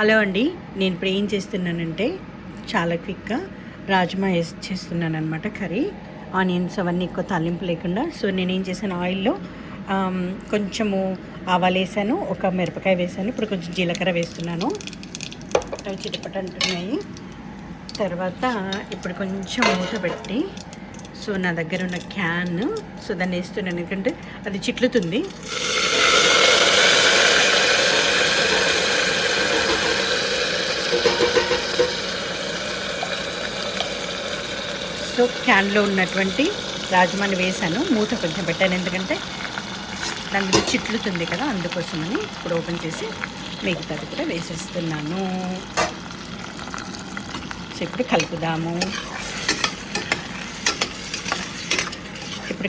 Hello అండి. నేను ఇప్పుడు ఏం చేస్తున్నానంటే చాలా క్విక్గా రాజ్మా చేస్తున్నాను అనమాట. కర్రీ ఆనియన్స్ అవన్నీ ఎక్కువ తాలింపు లేకుండా. సో నేనేం చేశాను, ఆయిల్లో కొంచెము ఆవాలు వేసాను, ఒక మిరపకాయ వేసాను, ఇప్పుడు కొంచెం జీలకర్ర వేస్తున్నాను. అవి చిటపట అంటున్నాయి. తర్వాత ఇప్పుడు కొంచెం మూత పెట్టి, సో నా దగ్గర ఉన్న క్యాన్, సో దాన్ని వేస్తున్నాను ఎందుకంటే అది చిట్లుతుంది. సో క్యాన్లో ఉన్నటువంటి రాజ్మాని వేసాను, మూత కొంచెం పెట్టాను ఎందుకంటే దాని మీద చిట్లుతుంది కదా, అందుకోసమని. ఇప్పుడు ఓపెన్ చేసి మిగతాది కూడా వేసేస్తున్నాను. సో ఇప్పుడు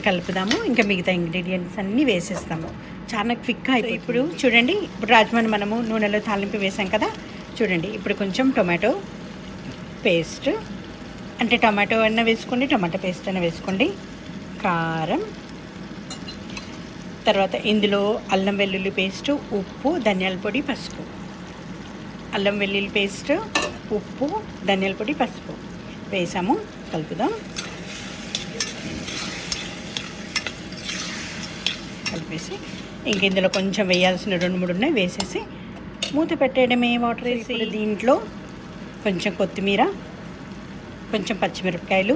కలుపుదాము, ఇంకా మిగతా ఇంగ్రీడియంట్స్ అన్నీ వేసేస్తాము. చాలా క్విక్గా అయిపోయి. ఇప్పుడు చూడండి, ఇప్పుడు రాజ్మాని మనము నూనెలో తాలింపు వేసాం కదా, చూడండి ఇప్పుడు కొంచెం టొమాటో పేస్ట్, అంటే టమాటో అయినా వేసుకోండి, టమాటో పేస్ట్ అయినా వేసుకోండి, కారం, తర్వాత ఇందులో అల్లం వెల్లుల్లి పేస్టు, ఉప్పు, ధనియాల పొడి, పసుపు. అల్లం వెల్లుల్లి పేస్ట్, ఉప్పు, ధనియాల పొడి, పసుపు వేసాము. కలుపుదాం. కలిపేసి ఇంక ఇందులో కొంచెం వేయాల్సిన 2-3 ఉన్నాయి, వేసేసి మూత పెట్టేయడమే. వాటర్ వేసి దీంట్లో కొంచెం కొత్తిమీర, కొంచెం పచ్చిమిరపకాయలు,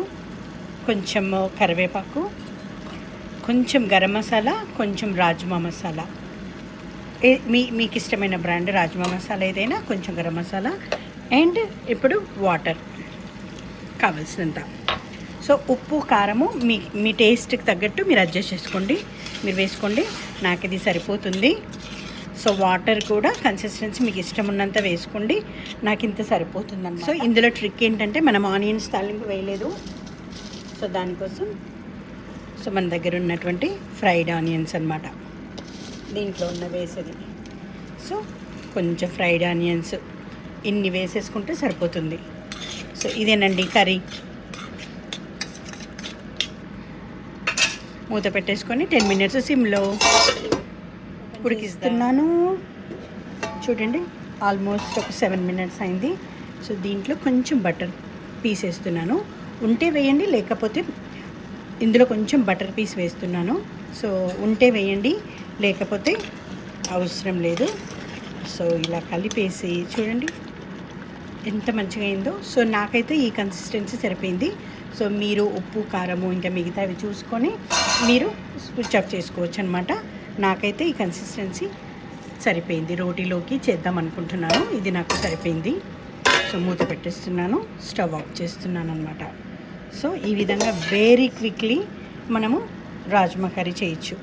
కొంచెం కరివేపాకు, కొంచెం గరం మసాలా, కొంచెం రాజ్మా మసాలా, మీకు ఇష్టమైన బ్రాండ్ రాజ్మా మసాలా ఏదైనా, కొంచెం గరం మసాలా, అండ్ ఇప్పుడు వాటర్ కావాల్సినంత. సో ఉప్పు కారము మీ టేస్ట్కి తగ్గట్టు మీరు అడ్జస్ట్ చేసుకోండి, మీరు వేసుకోండి. నాకు ఇది సరిపోతుంది. సో వాటర్ కూడా కన్సిస్టెన్సీ మీకు ఇష్టం ఉన్నంత వేసుకోండి, నాకు ఇంత సరిపోతుందన్నమాట. సో ఇందులో ట్రిక్ ఏంటంటే మనం ఆనియన్స్ తాలింపు వేయలేదు, సో దానికోసం సో మన దగ్గర ఉన్నటువంటి ఫ్రైడ్ ఆనియన్స్ అన్నమాట దీంట్లో ఉన్న వేసేది. సో కొంచెం ఫ్రైడ్ ఆనియన్స్ ఇన్ని వేసేసుకుంటే సరిపోతుంది. సో ఇదేనండి కర్రీ. మూత పెట్టేసుకొని 10 మినిట్స్ సిమ్లో ఉడికిస్తున్నాను. చూడండి ఆల్మోస్ట్ ఒక 7 మినిట్స్ అయింది. సో దీంట్లో కొంచెం బటర్ పీస్ వేస్తున్నాను, ఉంటే వేయండి, లేకపోతే ఇందులో కొంచెం బటర్ పీస్ వేస్తున్నాను. సో ఉంటే వేయండి, లేకపోతే అవసరం లేదు. సో ఇలా కలిపేసి చూడండి ఎంత మంచిగా అయిందో. సో నాకైతే ఈ కన్సిస్టెన్సీ సరిపోయింది. సో మీరు ఉప్పు కారము ఇంకా మిగతావి చూసుకొని మీరు స్విచ్ ఆఫ్ చేసుకోవచ్చు అనమాట. నాకైతే ఈ కన్సిస్టెన్సీ సరిపోయింది. రోటీలోకి చేద్దాం అనుకుంటున్నాను, ఇది నాకు సరిపోయింది. సో మూత పెట్టేస్తున్నాను, స్టవ్ ఆఫ్ చేస్తున్నాను అనమాట. సో ఈ విధంగా వెరీ క్విక్లీ మనము రాజ్మా కర్రీ చేయొచ్చు.